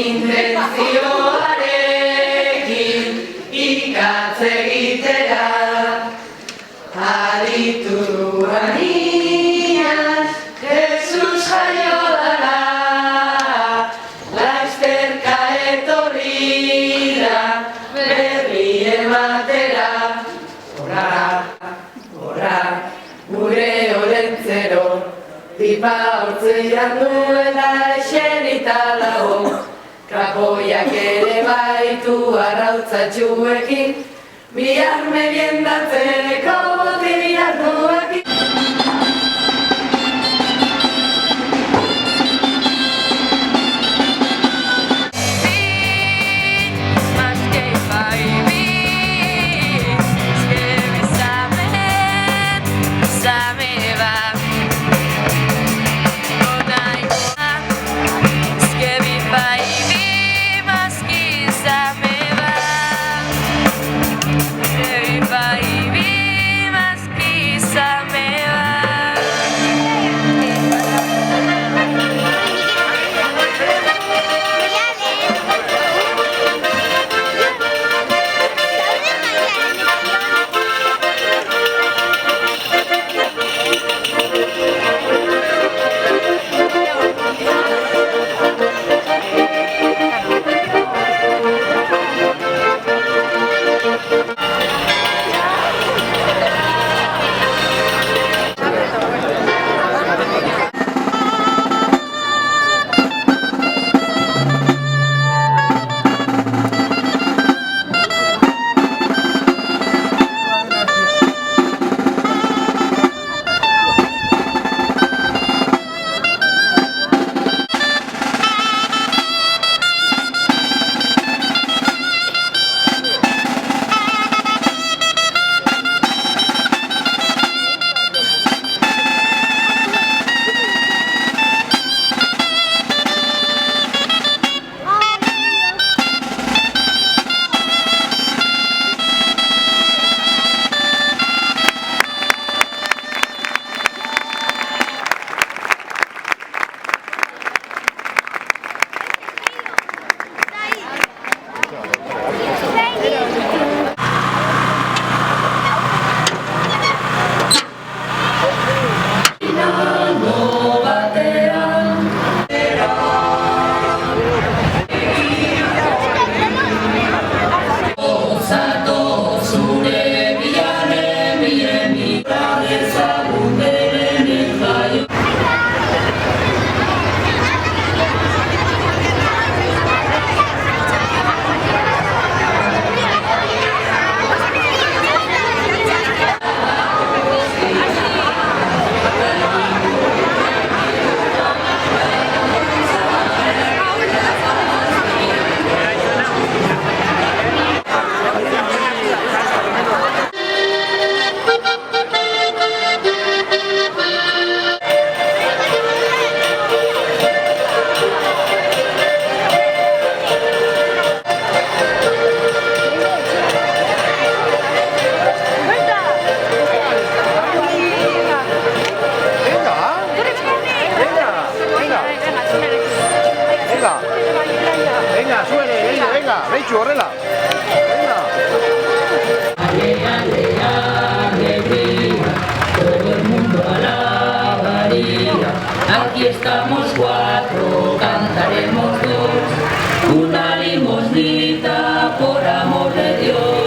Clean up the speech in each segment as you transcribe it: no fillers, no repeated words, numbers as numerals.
Intentzioarekin ikatz egitera aditu aniaz Jesus jaio dara lasterka etorri da berri ematera Ora, gure Olentzero pipa hortzean duela eserita dago Kapoiak ere baitu arrautzatxuekin bihar meriendatzeko botibiatuekin Beitxu horrela. Todo el mundo a la varía. Aquí estamos cuatro, cantaremos dos. Una limosnita por amor de Dios.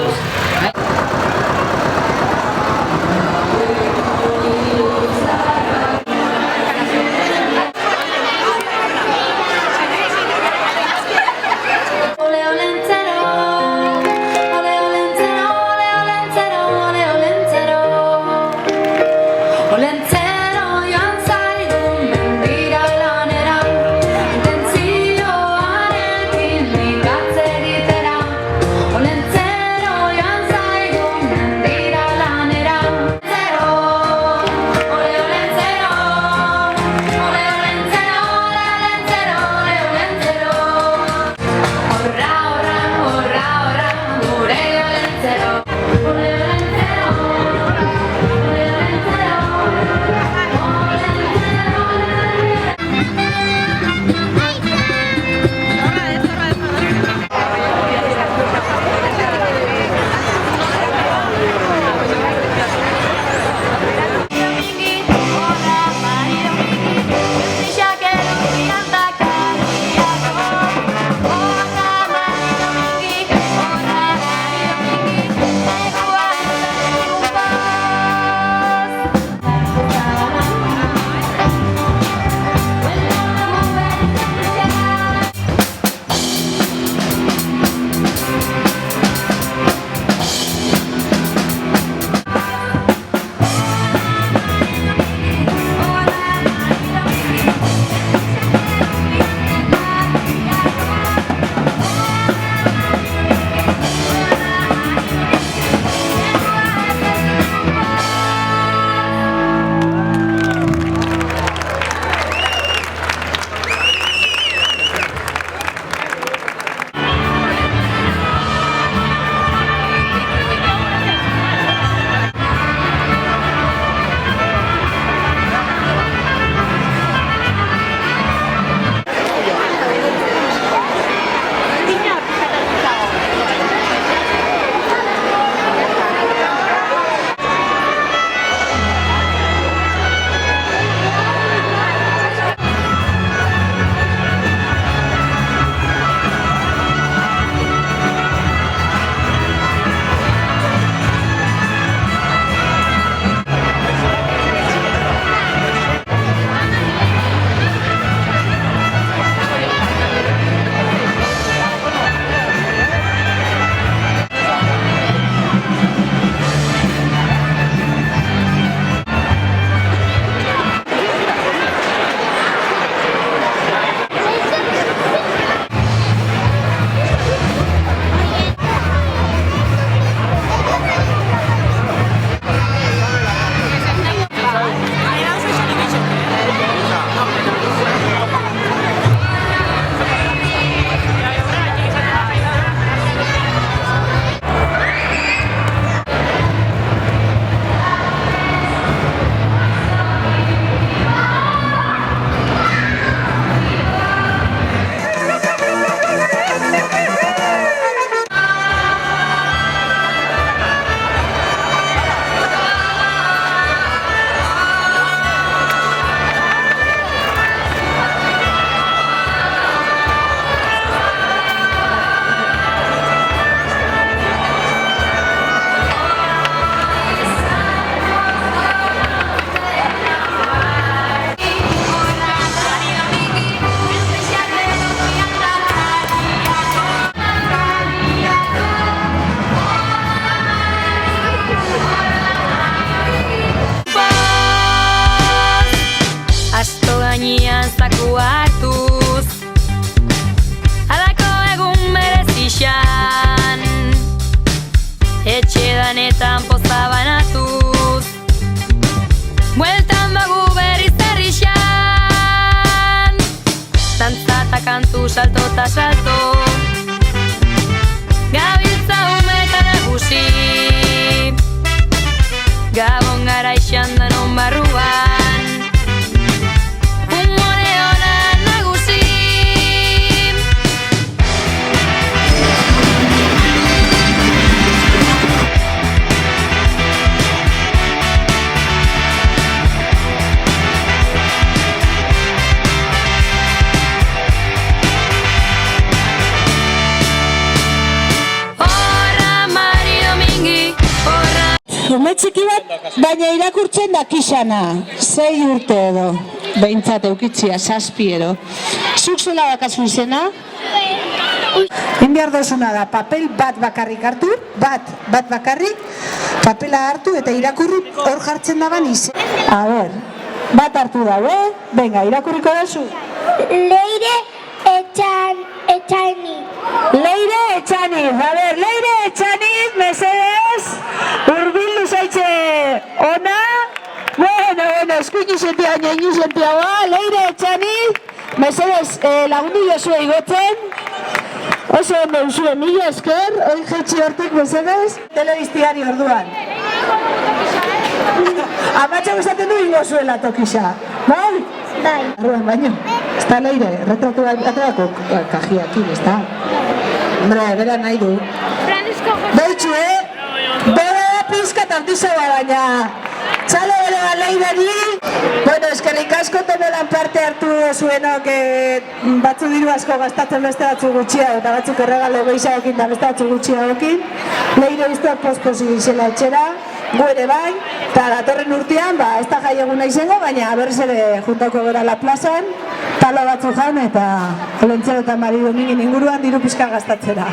Intentzioarekin Xume txiki bat, baina irakurtzen dakixana. 6 urte edo. Behintzat eukitzia, 7 edo. Zuk zela bakazu izena? Egin behar dozuna da, papel bat bakarrik hartu, bat bakarrik, papela hartu eta irakurri hor jartzen daban izen. A ber, bat hartu dago, venga, irakurriko dazu. Leire Etxaniz. Leire Etxaniz, a ber, Leire Etxaniz, mesedez, urbildu zaitxe ona. Bueno, eskuin izentia, nien izentia ba, Leire Etxaniz, mesedez, lagundu jozue igotzen. Oso ondo usue, mila esker, hori jetxi hortik mesedez, telebiztiari orduan. Amatxak esaten du ingo zuela tokisa, bai? Bai. Arruan baino, ez da Leire, retratu aterako kajiakin, ez da? Hombre, bera nahi du. Beitxu, bera pizkat handizagoa baina. Txalo bere bat Leireri. Bueno, eskerrik asko tomelan parte hartu zuenok batzu diru asko gastatzen beste batzu gutxiago eta batzuk erregalo gehiagokin da beste batzu gutxiagokin. Leire iztuak posposi izela etxera, gu ere bai, eta datorren urtean, ez da jai eguna izango, baina berriz ere juntako gara la plazan, talo batzu jan eta Olentzero eta Mari Domingin inguruan diru pixka gastatzera.